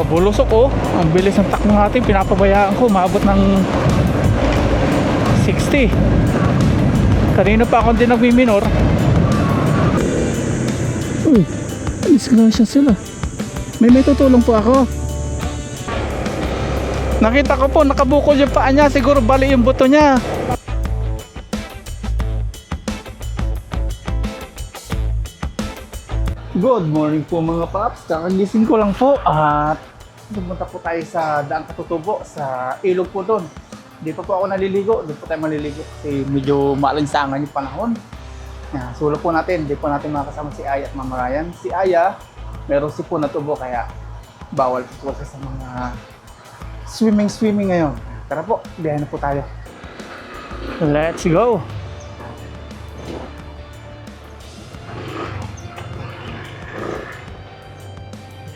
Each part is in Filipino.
bulusok oh. Ang bilis ng takbo natin, pinapabayaan ko, maabot ng 60. Kanina pa ako din nagmi-minor. Uy, disgrasya sila. May tutulong po ako. Nakita ko po, nakabukol yung paa niya. Siguro bali yung buto niya. Good morning po mga paps. Kakagising ko lang po at pumunta po tayo sa Daang Katutubo, sa ilog po doon. Hindi pa po ako naliligo, doon po tayo maliligo kasi medyo maalansangan yung panahon. Sulo po natin, hindi po natin makakasama si Aya at Mama Ryan. Si Aya, meron sipon na tubo kaya bawal po sa mga swimming ngayon. Tara po, biyahe na po tayo. Let's go!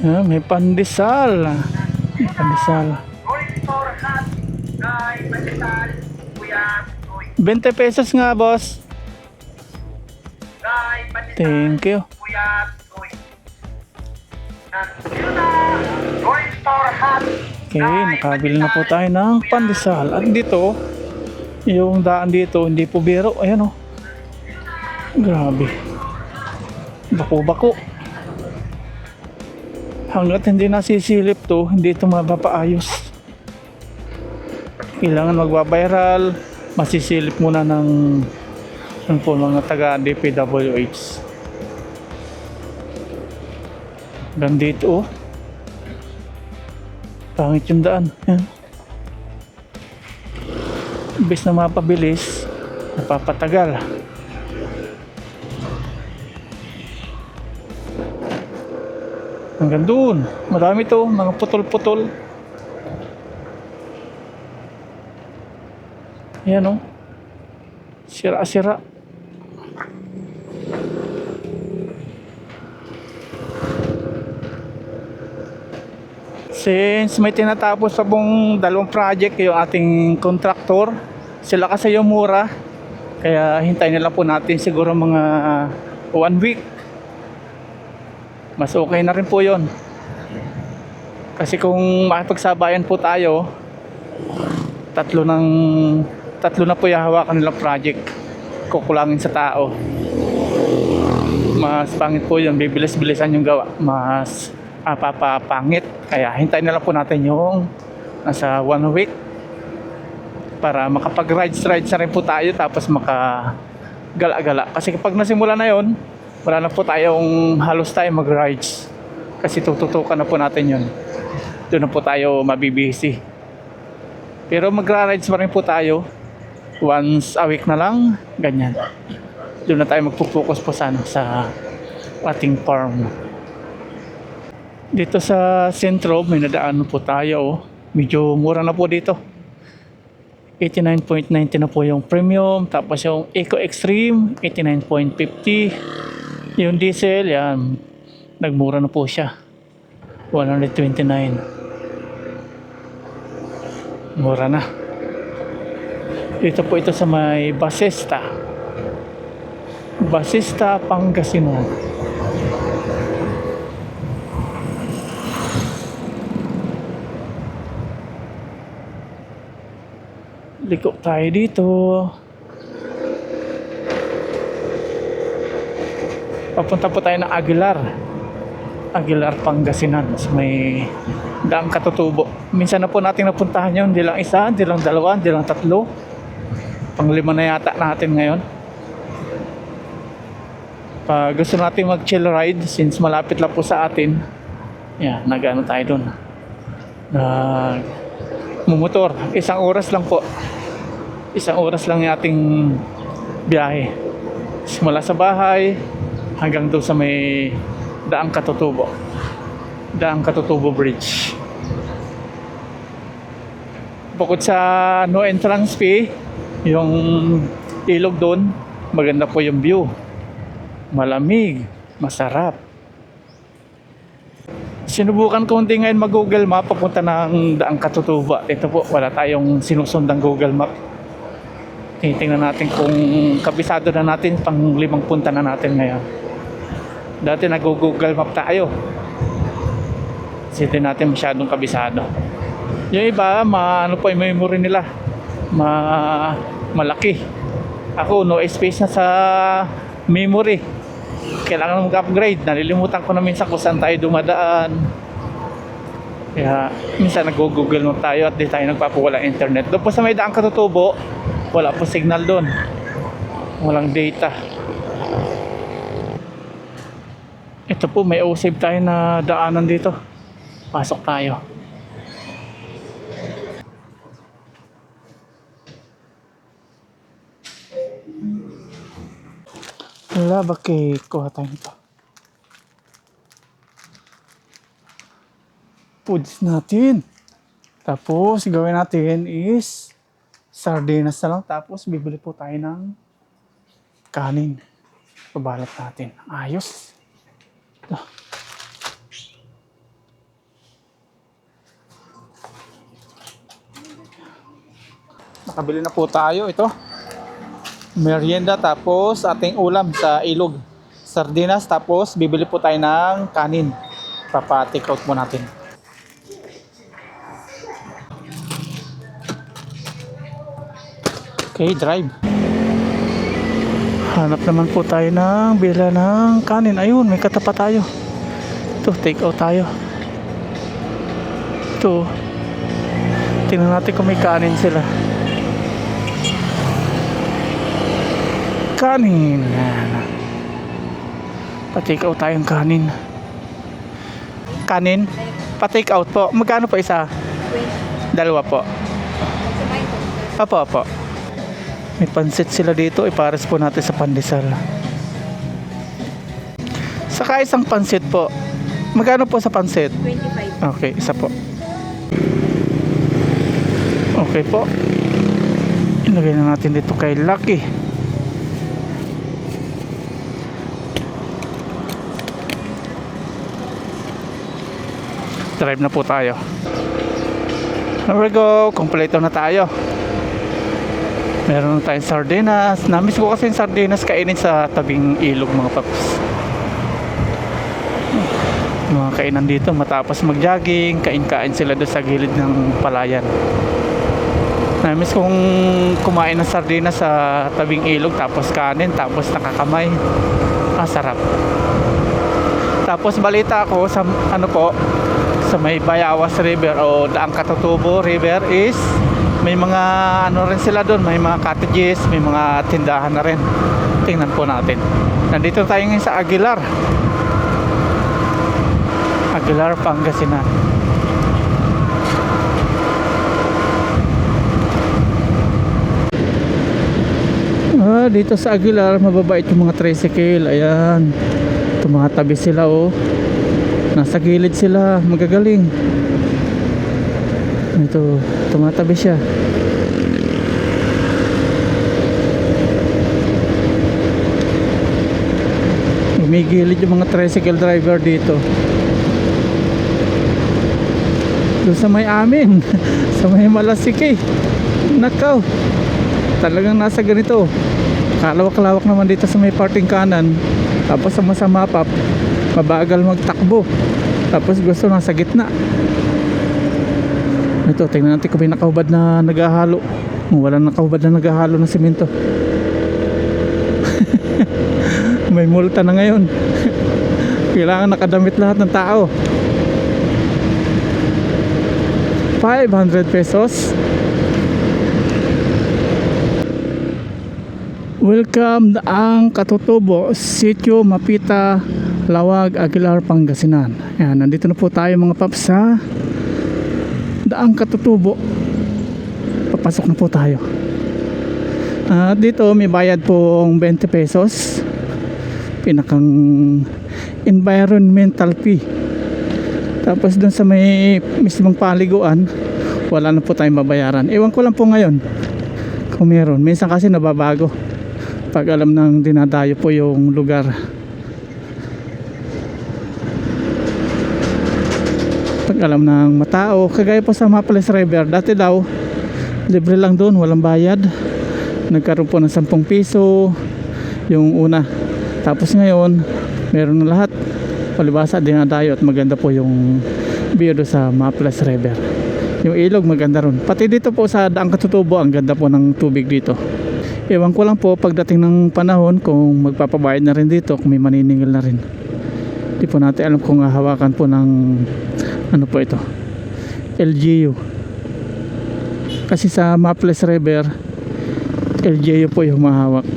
May pandesal. May pandesal. 20 pesos nga, boss. Thank you. Okay, nakabili na po tayo ng pandesal. At dito, yung daan dito, hindi po biro. Ayan o. Grabe. Bako-bako. Hanggat hindi nasisilip to, hindi ito mapapaayos. Kailangan magbabiral, masisilip muna ng mga taga DPWH. Gandito oh. Pangit yung daan. Yan. Imbes na mapabilis, napapatagal. Hanggang doon, marami to, mga putol-putol. Ayan o, sira-sira. Since may tinatapos sa buong dalawang project yung ating contractor, sila kasi yung mura, kaya hintayin na lang po natin siguro mga 1 week. Mas okay na rin po yun. Kasi kung makipagsabayan po tayo, tatlo na po yung hawakan nilang project. Kukulangin sa tao. Mas pangit po yun. Bibilis-bilisan yung gawa. Mas papapangit. Kaya hintayin na lang po natin yung nasa 1 week para makapag-rides na rin po tayo, tapos makagala-gala. Kasi kapag nasimula na yon, wala na po tayong halos tayo mag-rides kasi tututukan na po natin yun. Doon na po tayo mabibisi. Pero magra-rides pa rin po tayo once a week na lang, ganyan. Doon na tayo magpo-focus po sa ating farm. Dito sa sentro may nadaan po tayo oh. Medyo mura na po dito. 89.90 na po yung premium, tapos yung Eco Extreme 89.50. Yung diesel, yan, nagmura na po siya. 129. Mura na. Dito po ito sa may Basista, Pangasinan. Liko tayo dito. Papunta po tayo ng Aguilar, Pangasinan, sa may Daang Katutubo. Minsan na po natin napuntahan yun, hindi lang isa, hindi lang dalawa, hindi lang tatlo. Pang-5 na yata natin ngayon. Pag gusto natin mag-chill ride, since malapit lang po sa atin, yan, nag-ano tayo dun. Mumotor, 1 oras lang po. 1 oras lang yung ating biyahe. Simula sa bahay, hanggang doon sa may Daang Katutubo Bridge. Bukod sa no entrance fee, yung ilog doon, maganda po yung view. Malamig, masarap. Sinubukan ko hindi ngayon mag-Google Map papunta ng Daang Katutubo. Ito po, wala tayong sinusundang Google Map. Tingnan natin kung kabisado na natin, pang 5 punta na natin ngayon. Dati nag-Google Map tayo. Kasi hindi natin masyadong kabisado. Yung iba, ano po yung memory nila, malaki. Ako, no space na sa memory. Kailangan mag-upgrade. Nalilimutan ko na minsan kung saan tayo dumadaan. Kaya minsan nag-google mo tayo at di tayo nagpapawala internet. Doon po sa may daang Katutubo, wala po signal doon. Walang data. Ito po, may O-save tayo na daanan dito. Pasok tayo. Wala, bakit kuha tayo nito? Foods natin. Tapos, gawin natin is sardinas na lang. Tapos, bibili po tayo ng kanin. Pabalot natin. Ayos. Ito. Nakabili na po tayo. Ito. Merienda, tapos ating ulam sa ilog. Sardinas, tapos bibili po tayo ng kanin. Papa-take out po natin. Okay, drive. Hanap naman po tayo ng bila ng kanin. Ayun, may katapat tayo. Ito, take out tayo. Ito. Tingnan natin kung may kanin sila. Kanin. Pa-take out tayong kanin. Kanin? Pa-take out po. Magkano po isa? 20. Dalawa po. Apo. May pansit sila dito. Ipares po natin sa pandesal. Saka isang pansit po. Magkano po sa pansit? 25. Okay, isa po. Okay po. Ilagay na natin dito kay Lucky. Drive na po tayo. There we go. Kompleto na tayo. Meron na tayong sardinas. Namiss ko kasi yung sardinas kainin sa tabing ilog, mga paps. Mga kainan dito matapos mag-jogging, kain-kain sila doon sa gilid ng palayan. Namiss kong kumain ng sardinas sa tabing ilog, tapos kanin, tapos nakakamay. Sarap. Tapos balita ako sa sa may Bayawas River o Daang Katutubo River is may mga rin sila doon, may mga cottages, may mga tindahan na rin. Tingnan po natin. Nandito tayo ngayon sa Aguilar, Pangasinan. Dito sa Aguilar mababait yung mga tricycle. Ayan, tumatabi sila nasa gilid sila, magagaling. Ito, tumatabi siya. Umigilid yung mga tricycle driver dito. Doon sa may amin sa may Malasiki, nakaw, talagang nasa ganito. Kalawak-lawak naman dito sa may parting kanan. Tapos sa mapap, mabagal magtakbo. Tapos gusto nasa gitna. Ito, tingnan natin kung may nakahubad na naghahalo. Walang nakahubad na naghahalo ng simento. May multa na ngayon. Kailangan nakadamit lahat ng tao. 500 pesos. Welcome Daang Katutubo, Sitio Mapita, Lawag, Aguilar, Pangasinan. Ayan, nandito na po tayo mga paps sa Daang Katutubo. Papasok na po tayo. Dito may bayad pong 20 pesos. Pinakang environmental fee. Tapos dun sa may mismong paliguan, wala na po tayong babayaran. Ewan ko lang po ngayon kung meron. Minsan kasi nababago pag alam ng dinadayo po yung lugar. Pag alam ng matao, kagaya po sa Mapalis River, dati daw libre lang doon, walang bayad. Nagkaroon po ng 10 piso yung una. Tapos ngayon meron na lahat. Palibasa dinadayo at maganda po yung view do sa Maples River. Yung ilog maganda ron. Pati dito po sa Daang Katutubo, ang ganda po ng tubig dito. Ewan ko lang po pagdating ng panahon kung magpapabayad na rin dito, kung may maniningil na rin. Di po natin alam kung hahawakan po ng ano po ito, LGU. Kasi sa Maples River, LGU po yung mahawak.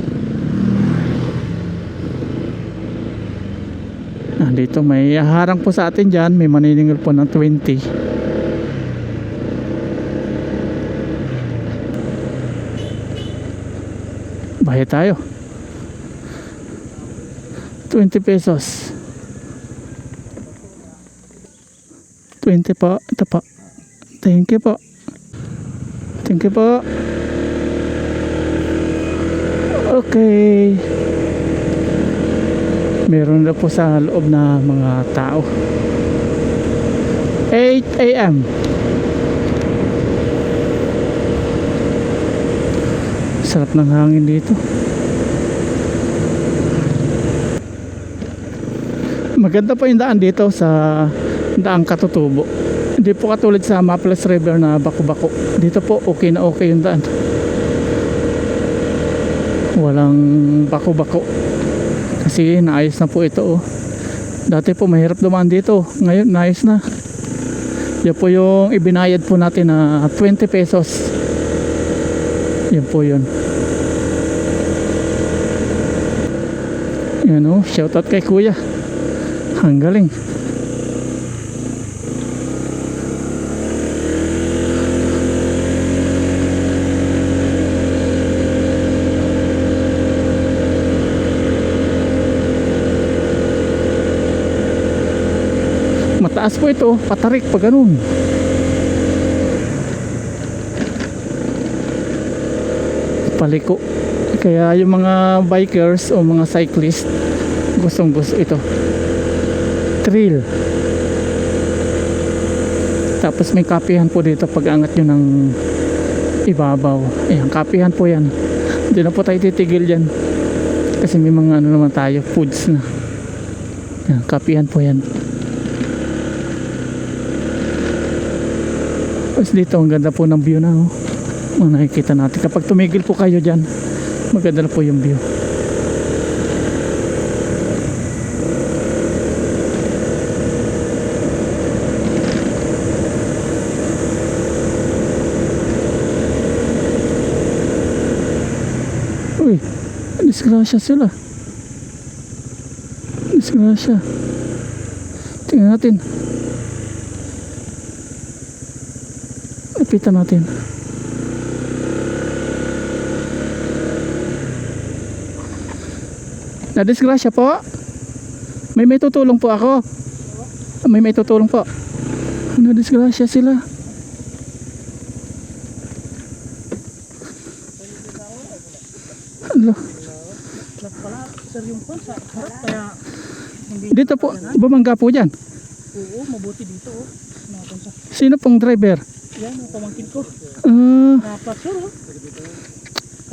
Dito may harang po sa atin dyan, may maniningil po ng 20. Bayad tayo 20 pesos. 20 po. Ito po. Thank you po. Thank you po. Okay. Meron na po sa loob na mga tao. 8 AM. Sarap ng hangin dito. Maganda po yung daan dito sa Daang Katutubo. Hindi po katulad sa Maples River na bako-bako. Dito po okay na okay yung daan. Walang bako-bako. Kasi naayos na po ito oh. Dati po mahirap dumaan dito. Ngayon naayos na. Yan po yung ibinayad po natin na 20 pesos. Yan po yun. Yan oh, shoutout kay kuya. Ang galing. Mataas po ito, patarik pa ganun. Paliko. Kaya yung mga bikers o mga cyclist gustong gusto ito. Trail. Tapos may kapihan po dito pag angat nyo ng ibabaw. Ayan, kapihan po yan. Hindi na po tayo titigil dyan. Kasi may mga ano naman tayo, foods na. Ayan, kapihan po yan. Tapos dito ang ganda po ng view na oh. Nakikita natin kapag tumigil po kayo dyan, maganda na po yung view. Uy, disgrasya sila. Disgrasya. Tingnan natin. Lapitan natin. Nadisgrasya po. May tutulong po ako. May tutulong po. Nadisgrasya sila. Hello. Dito po, bumangga po dyan. Oo, mabuti dito oh. Sino pong driver? Yan, ang pamangkin ko. Na-flat sir oh.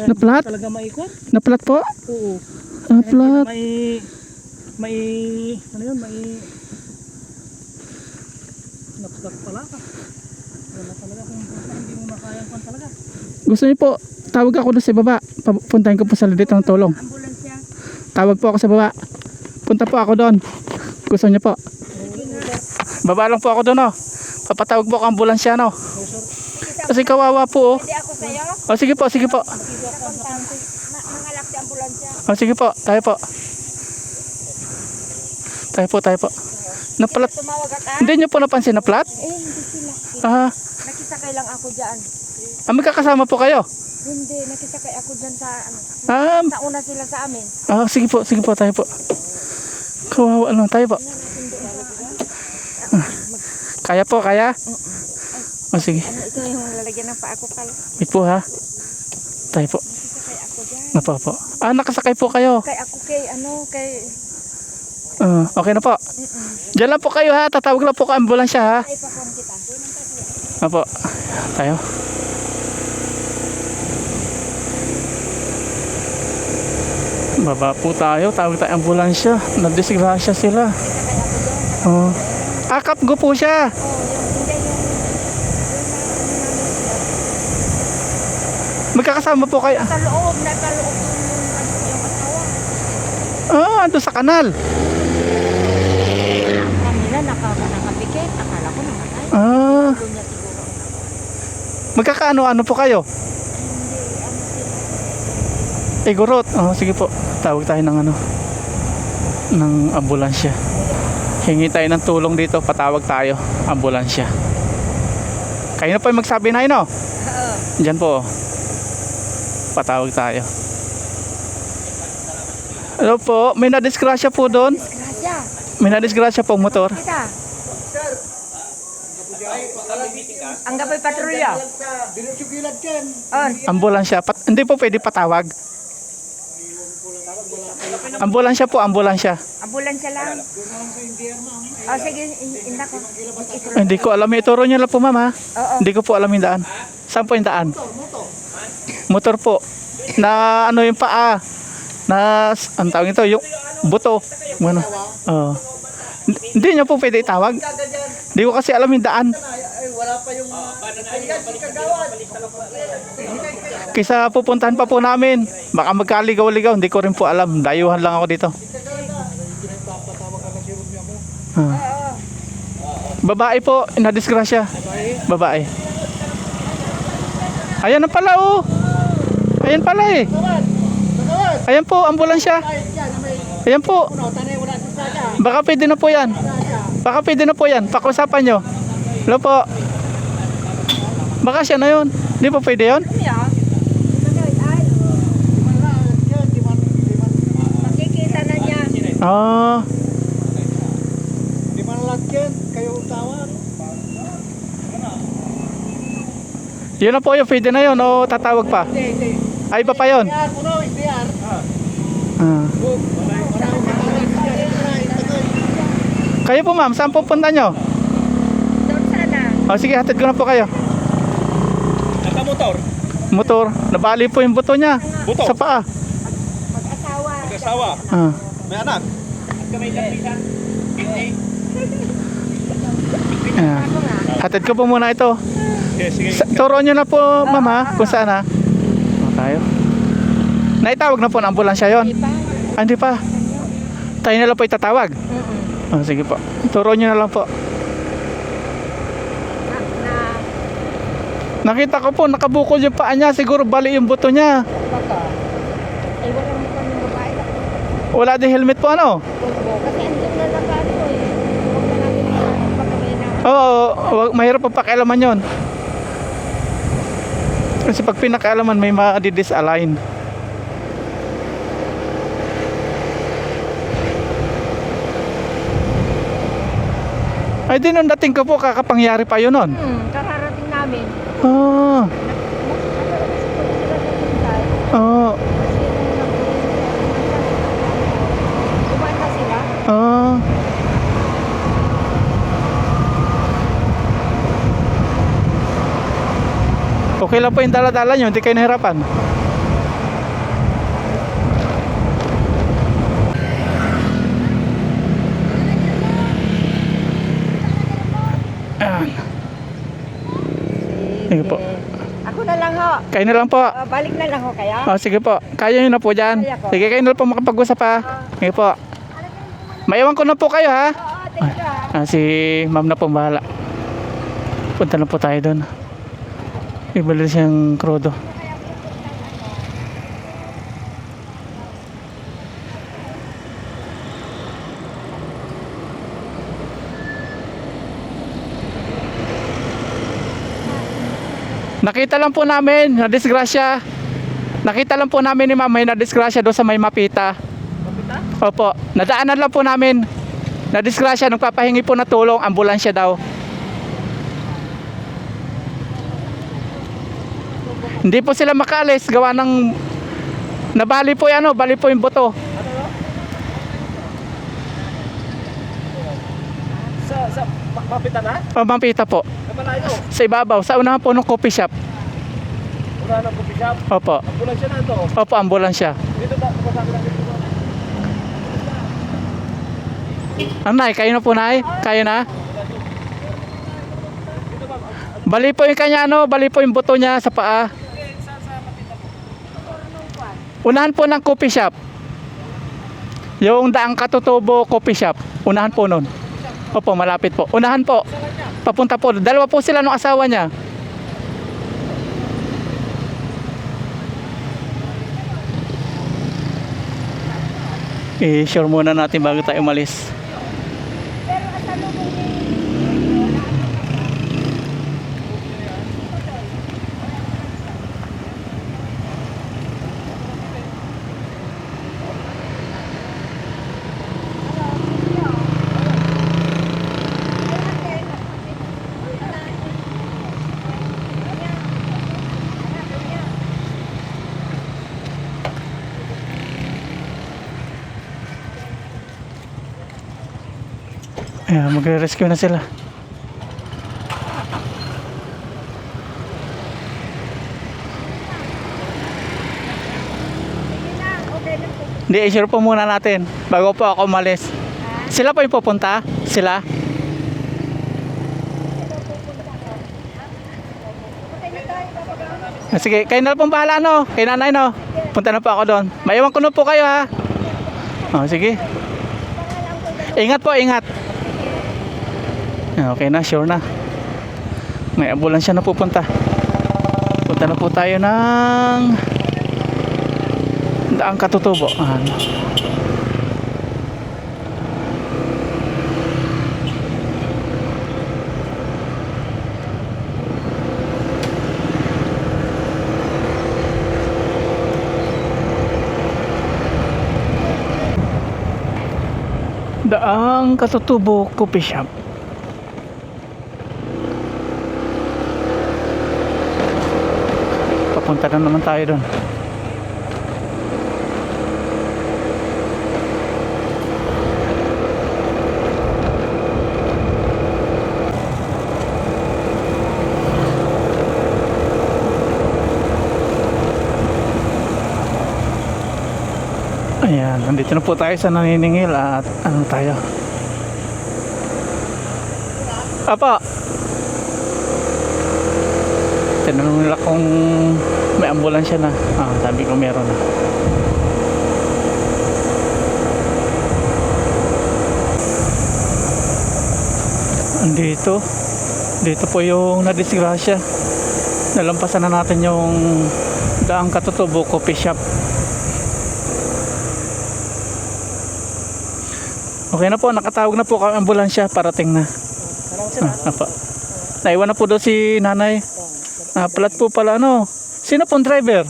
Na-flat? Talaga maikot? Na-flat po? Oo. Na-flat. May ano yun, may na-flat pala ka. Wala talaga kung hindi mo makayang pan talaga. Gusto niyo po, tawag ako doon sa baba. Puntahin ko po sa dito ng tulong. Ambulansya. Tawag po ako sa baba. Punta po ako doon. Gusto niyo po? Baba lang po ako doon oh. Papatawag po ako ambulansya no. Kasi kawawa po oh. Hindi ako sa'yo. Oh sige po, sige po. Mangalak si ambulansya. Oh sige po, tayo po. Tayo po. Na-flat. Tumawag ka? Hindi niyo po napansin na flat? Hindi sila. Nakisakay lang ako dyan. Magkakasama po kayo? Hindi, nakisakay ako dyan sa ano. Ah, Sa una sila sa amin. sige po, tayo po. Kawawa ano, tayo po. Kaya po, kaya? Oh, sige. Ano ito yung lalagyan ng paa ko pala. Wait po ha. Tayo po. Nakisakay ako dyan. Napo. Nakasakay po kayo. Kay ako kay Okay na po. Diyan lang po kayo ha. Tatawag lang po ka ambulansya ha. ay pakon kita. Apo. Tayo. Baba po tayo. Tawag tayo ambulansya. Nadisgrasya sila. Oh. Kapgo po siya. Oh, hindi yung Magkakasama po kayo. nasa loob yung asawa. Ando sa kanal. Kanina nakapikit. Akala ko namatay. Ah, Doon niya siguro. magkakaano-ano po kayo? Hindi, Igorot. Sige po. Tawag tayo ng ng ambulansya. Hingi tayo ng tulong dito. Patawag tayo. Ambulansya. Kayo na po yung magsabi na no? Oo. Diyan po. Patawag tayo. Hello po. May nadisgrasya po doon. Grasya. May nadisgrasya po motor. Kita. Ang gabay patrolya. On. Ambulansya. Hindi po pwede patawag. Ambulansya po. Ambulansya. Ambulansya lang. Oh, sige, inda ko. Hindi ko alam. Ituro niyo lang po ma'am ha. Oo. Hindi ko po alam yung daan. Saan po yung daan? Motor po. Na ano yung paa. Na ang tawag ito, yung buto. Ano? Hindi niyo po pwede itawag. Hindi ko kasi alam yung daan. Kaysa pupuntahan pa po namin. Baka magkaligaw-ligaw. Hindi ko rin po alam. Dayuhan lang ako dito. Babae po, nadisgrasya. Babae. Ayan na pala oh. Ayan pala eh. Ayan po, ambulansya. Ayan po. Baka pwede na po yan. Baka pwede na po yan. Pakusapan nyo. Hello po. Baka siya na yun. Di po pwede yun? Makikita na niya. Di man lang yan, kayo tawag. Yun na po yung pwede na yun o tatawag pa? Hindi. Ay iba pa yun? Puno, hindi yan. Kayo po ma'am, saan po punta nyo? Doon sana. Sige, hatid ko na po kayo. Nakamotor. Motor, nabali po yung buto niya. Buto? Sa paa. Mag-asawa. Mag-asawa. Ah. May anak. At kamay lapitan. Ah. Hatid ko po muna ito. Sige. Turo nyo na po mama kung saan ha. Tayo. Naitawag na po ng ambulansya yon. Di ba? Hindi pa. Tayo na lang po itatawag. Sige po. Turo nyo na lang po. Nakita ko po nakabukol yung paa niya. Siguro bali yung buto niya. Ay, wala mo kami babae. Wala din helmet po ano? Kasi andun na lang ano eh. Huwag na natin pagkamay na. Oo, mahirap pa pakialaman yon. Kasi pag pinakaalaman may ma-disalign. Ay din nung dating ko po kakapangyari pa yun nun. Kararating namin. Ah, ah, Kumanta sila. ah. Okay lang po yung dala-dala nyo, hindi kayo nahirapan. Ayan. Sige po. Ako na lang ho. Kayo na lang po. Balik na lang ho kaya. Sige po. Kaya nyo na po dyan. Kaya po. Sige, kayo na lang po makapag-usap ha. Sige po. Maiwan ko na po kayo ha. Oo, thank you ha. Si ma'am na po bahala. Punta na po tayo doon. Ibalik siyang krudo. Nakita lang po namin na disgrasya. Nakita lang po namin ni ma'am may na-disgrasya doon sa may Mapita. Mapita? Opo, nadaanan lang po namin. Na-disgrasya, nagpapahingi po na tulong, ambulansya daw. Hindi po sila makaalis, gawa ng nabali po yan, bali po yung buto. Sa Mapita na? Mapita po. Kamalayo. Sa ibabaw, sa unahan po ng coffee shop. Wala nang coffee shop. Opo. Ambulansya na ito. Opo, ambulansya. Dito ba? Kapasama lang dito. Nay, kayo na po nay? Kayo na? Bali po yung kanya ano, bali po yung buto niya sa paa. Unahan po ng coffee shop. Yung Daang Katutubo Coffee Shop. Unahan po nun. Opo, malapit po. Unahan po. Papunta po. Dalawa po sila ng asawa niya. I-sure muna natin bago tayo umalis. Pero kasalubong ni Ayan, magre-rescue na sila. okay lang po. Hindi, i-sure po muna natin bago po ako umalis. Sila po yung pupunta? Sila? Sige, kayo na pong bahala no. Kay nanay no. Punta na po ako doon. Maiwan ko na po kayo ha. Oh, sige. Ingat po, ingat. Okay na, sure na. May ambulansya na pupunta. Punta na po tayo ng Daang Katutubo. Daang Katutubo Coffee Shop. Papunta na naman tayo doon. Ayan, nandito na po tayo sa Naniningil at ano tayo? Apa? Tinanong nila kung may ambulansya na. Sabi ko meron na. Andito. Dito po yung nadisgrasya. Nalampasan na natin yung Daang Katutubo Coffee Shop. Okay na po, nakatawag na po kami ambulansya, parating na. Apa. Naiwan na po doon si nanay. Plat po pala ano. Sino pong driver?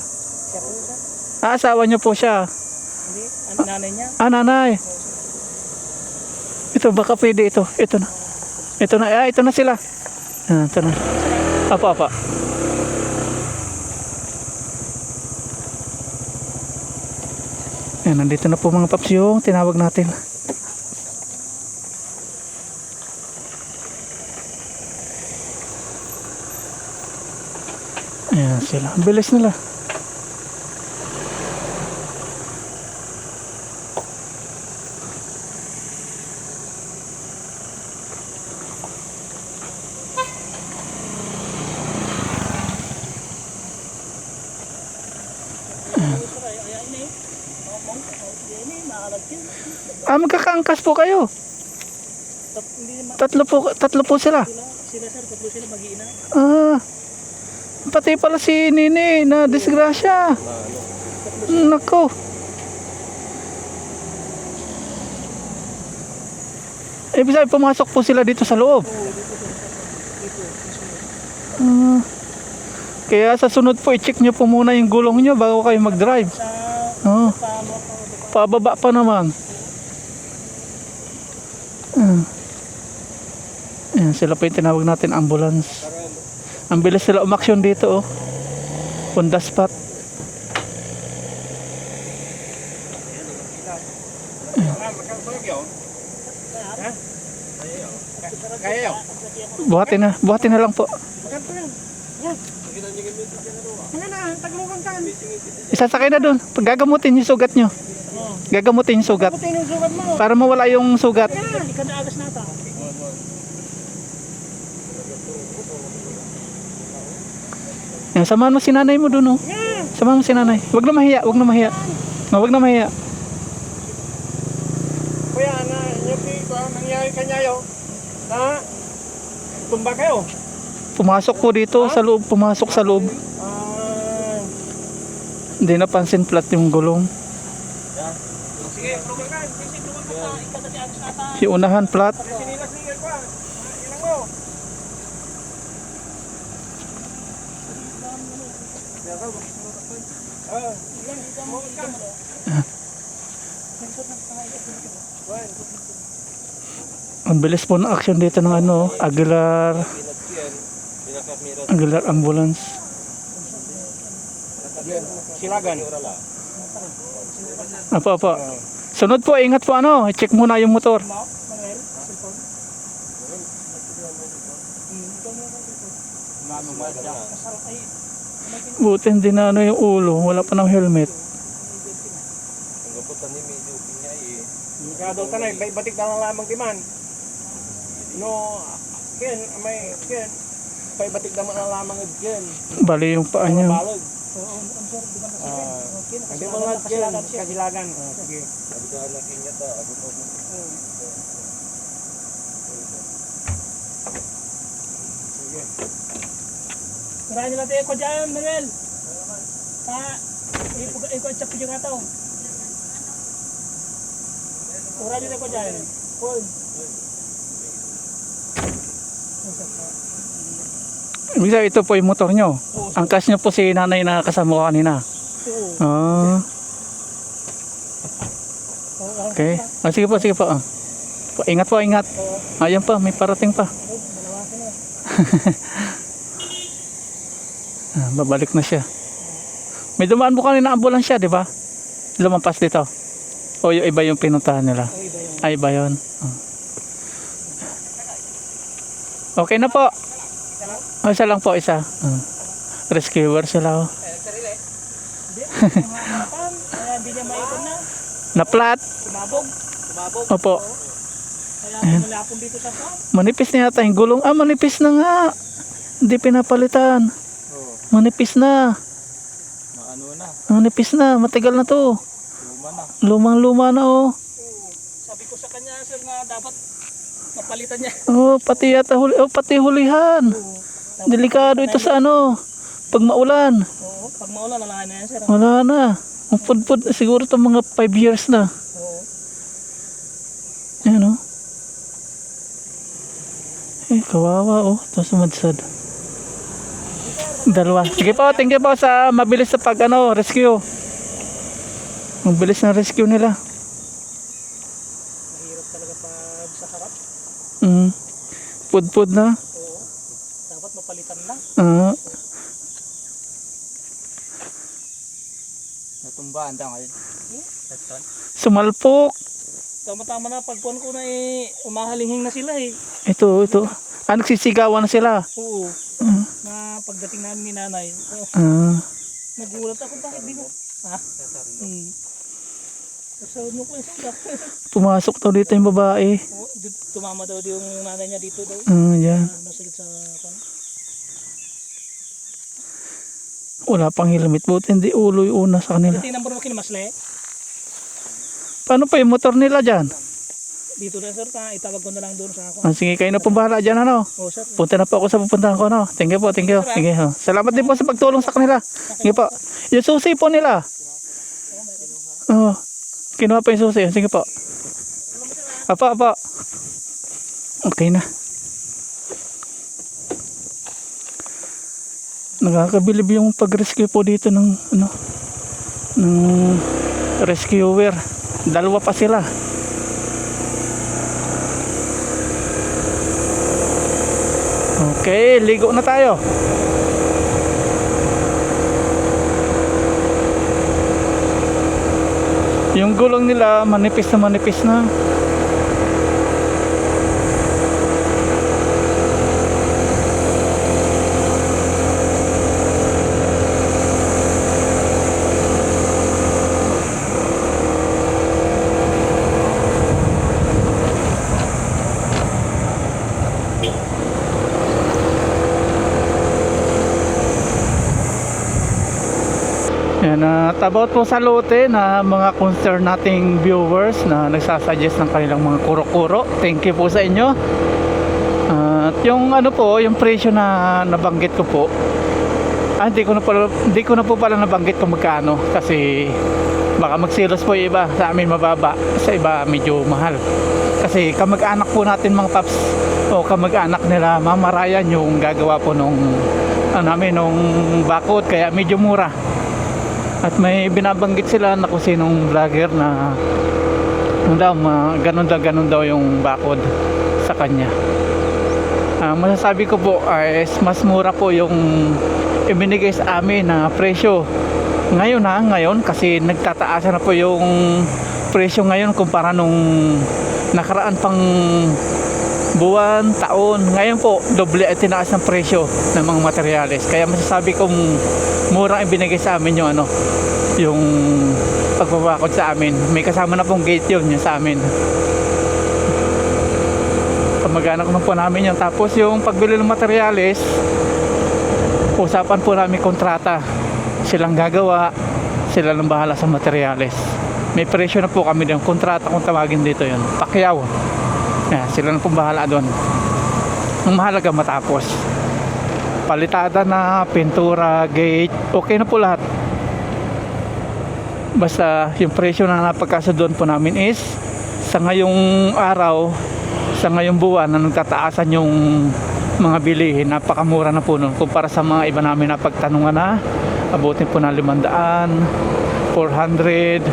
Asawa niyo po siya. Hindi, ang nanay niya. Nanay. Ito baka pwede ito. Ito na. Ito na. Ito na sila. Ito na. Apa. Ayan, nandito na po mga paps yung tinawag natin. Ayan sila. Ang bilis nila. Magkakaangkas po kayo. Tatlo po sila. Sila sir, tatlo sila mag-iina. Pati pala si Nini na disgrasya. Nako. Ibig sabihin pumasok po sila dito sa loob. Kaya sa sunod po i-check nyo po muna yung gulong nyo bago kayo mag-drive. Pababa pa naman. Ayan, sila po yung tinawag natin ambulance. Ang bilis sila umaksyon dito on the spot. Buhatin na lang po. Isasakay na doon. Gagamutin yung sugat nyo. Gagamutin yung sugat. Para mawala yung sugat. Yan, samahan mo si nanay mo dun, oh. Samahan mo si nanay. Wag na mahiya, wag na mahiya. No, wag na mahiya. Kuya, yung dito, nangyari kanya yun, na tumba kayo. Pumasok po dito sa loob, pumasok sa loob. Hindi napansin flat yung gulong. Sige, lugar ka. Sige, lugar ka. Ikata di agos nata. Yung unahan flat. Sinilas-nilas ko. Ilang mo. Ang bilis po ng action dito ng ano, Aguilar Ambulance. Silagan. Apo. Sunod po, ingat po ano, check muna yung motor. Buti hindi na ano yung ulo, wala pa ng helmet. Kada tanay, batik na lang lamang timan. No, ken, may ken. Batik na lang lamang ken. Bali yung paa niya. Balog. Hindi mo lang ken, kasilagan. Sige. Marami natin eko dyan, Manuel. Eko at sapi yung ataw. Marami na eko dyan. Ibig sabihin, ito po yung motor nyo. Angkas nyo po si nanay na kasama ko kanina. Ah. Okay. Sige po, sige po. Ingat po, ingat. Ayan pa, may parating pa. Babalik na siya. May dumaan po kanina ambulansya, di ba? Lumampas dito. O yung iba yung pinuntahan nila. Ay, iba yun. Okay na po. Isa lang po, isa. Rescuer sila. Hindi niya maikon na. Na-flat. Sumabog. Opo. Kaya malapon dito sa farm. Manipis na yata yung gulong. Manipis na nga. Hindi pinapalitan. Manipis na. Manipis na. Matagal na to. Lumang-luma na, oh. Sabi ko sa kanya, sir, na dapat mapalitan niya. Oh, pati yata pati hulihan. Delikado ito sa ano. Pag maulan. Oo, pag maulan, wala na yan, sir. Wala na. Ang pudpud, siguro ito mga 5 years na. Oo. Ayan, oh. Kawawa, oh. Ito sumadsad. Dalawa. Sige po, thank you po sa mabilis sa pag rescue. Mabilis na rescue nila. Mahirap talaga pag sa harap. Pudpud na. Oo. Dapat mapalitan na. Natumbaan daw ngayon. Sumalpok. Tama-tama na, pagkuhan ko na umahalinging na sila eh. Ito. Nagsisigawan na sila. Oo. Na pagdating namin ni nanay, nagulat ako, bakit di mo? Ha? Kasawad mo ko yung sila. Pumasok daw dito yung babae. Tumama daw yung nanay niya dito daw. Yan. Nasagit sa Wala pang helmet. Buti hindi ulo yung una sa kanila. Tingnan mo rin masle. Paano pa yung motor nila dyan? Dito na, sir, itawag ko na lang doon sa ako. Sige, kayo na po bahala dyan, ano? Oo, sir. Punta na po ako sa pupuntahan ko, ano? Thank you po, thank you. Sige, salamat din po sa pagtulong sa kanila. Sige po. Yung susi po nila. Kinuha pa yung susi. Sige po. Apa. Okay na. Nakakabilib yung pag-rescue po dito ng rescuer. Dalawa pa sila. Okay, ligo na tayo. Yung gulong nila manipis na. Yan, at about po sa lote na mga concern nating viewers na nagsasuggest ng kanilang mga kuro-kuro. Thank you po sa inyo. At yung ano po, yung presyo na nabanggit ko po, hindi ko na po pala nabanggit kung magkano kasi baka magsilos po yung iba, sa amin mababa, sa iba medyo mahal. Kasi kamag-anak po natin mga paps, o kamag-anak nila Mama Ryan yung gagawa po nung nung bakod, kaya medyo mura. At may binabanggit sila na kung sinong vlogger na ganun daw yung bakod sa kanya. Masasabi ko po ay mas mura po yung ibinigay sa amin na presyo ngayon kasi nagtataasan na po yung presyo ngayon kumpara nung nakaraan pang buwan, taon. Ngayon po doble at tinaas ng presyo ng mga materyales, kaya masasabi kong murang ibinigay sa amin yung pagbabakod sa amin. May kasama na pong gate yun sa amin. Kamag-anak na po namin yun. Tapos yung pagbili ng materyales, usapan po namin kontrata. Silang gagawa, sila lang bahala sa materyales. May presyo na po kami ng kontrata, kung tawagin dito yun, pakyaw. Sila na pong bahala doon. Ang mahalaga matapos. Palitada na, pintura, gate, okay na po lahat. Basta yung presyo na napagkasunduan po namin is sa ngayong araw, sa ngayong buwan na nagtataasan yung mga bilihin, napakamura na po nun kumpara sa mga iba namin na pagtanungan na abutin po ng 500, 400.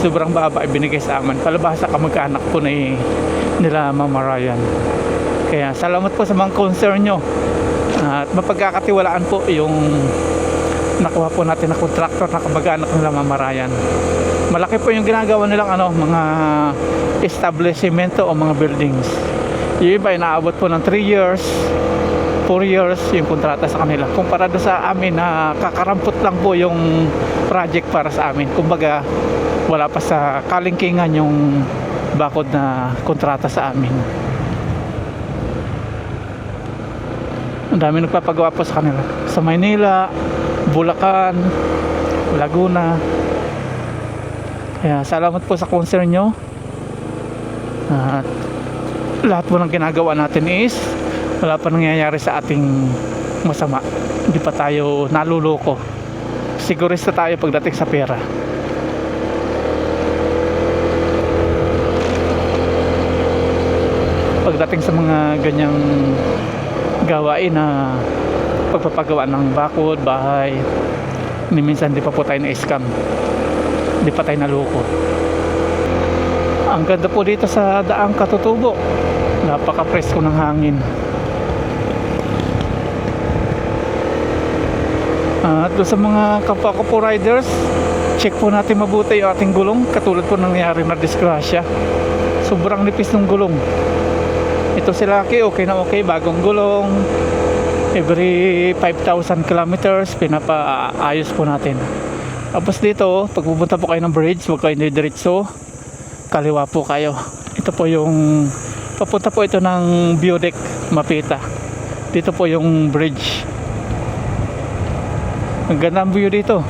Sobrang baba ibinigay sa amin, palabasa kamag-anak po nila Mama Ryan. Kaya salamat po sa mga concern nyo, at mapagkakatiwalaan po yung nakuha po natin na contractor na kamag-anak nila Mama Ryan. Malaki po yung ginagawa nilang mga establishmento o mga buildings. Yung iba inaabot po ng 3 years, 4 years yung kontrata sa kanila, kumpara doon sa amin na kakarampot lang po yung project para sa amin. Kumbaga wala pa sa kalingkingan yung bakod na kontrata sa amin. Ang dami nagpapagawa po sa kanila sa Maynila, Bulacan, Laguna. Kaya salamat po sa concern nyo. At lahat po ng ginagawa natin is wala pa nangyayari sa ating masama. Hindi pa tayo naluloko. Sigurista tayo pagdating sa pera. Pagdating sa mga ganyang gawain na pagpapagawa ng bakod, bahay, minsan di pa po tayo na-scam, di pa tayo naloko. Ang ganda po dito sa Daang Katutubo, napaka-presko ng hangin. At doon sa mga kapwa ko po riders, check po natin mabuti yung ating gulong, katulad po nangyari na disgrasya. Sobrang nipis ng gulong. Ito si Lucky, okay na okay, bagong gulong. Every 5,000 kilometers pinapaayos po natin. Tapos dito, pag pupunta po kayo ng bridge, huwag kayo diretso, kaliwa po kayo. Ito po yung papunta po ito ng Biodec, Mapita. Dito po yung bridge. Ang ganda ang view dito.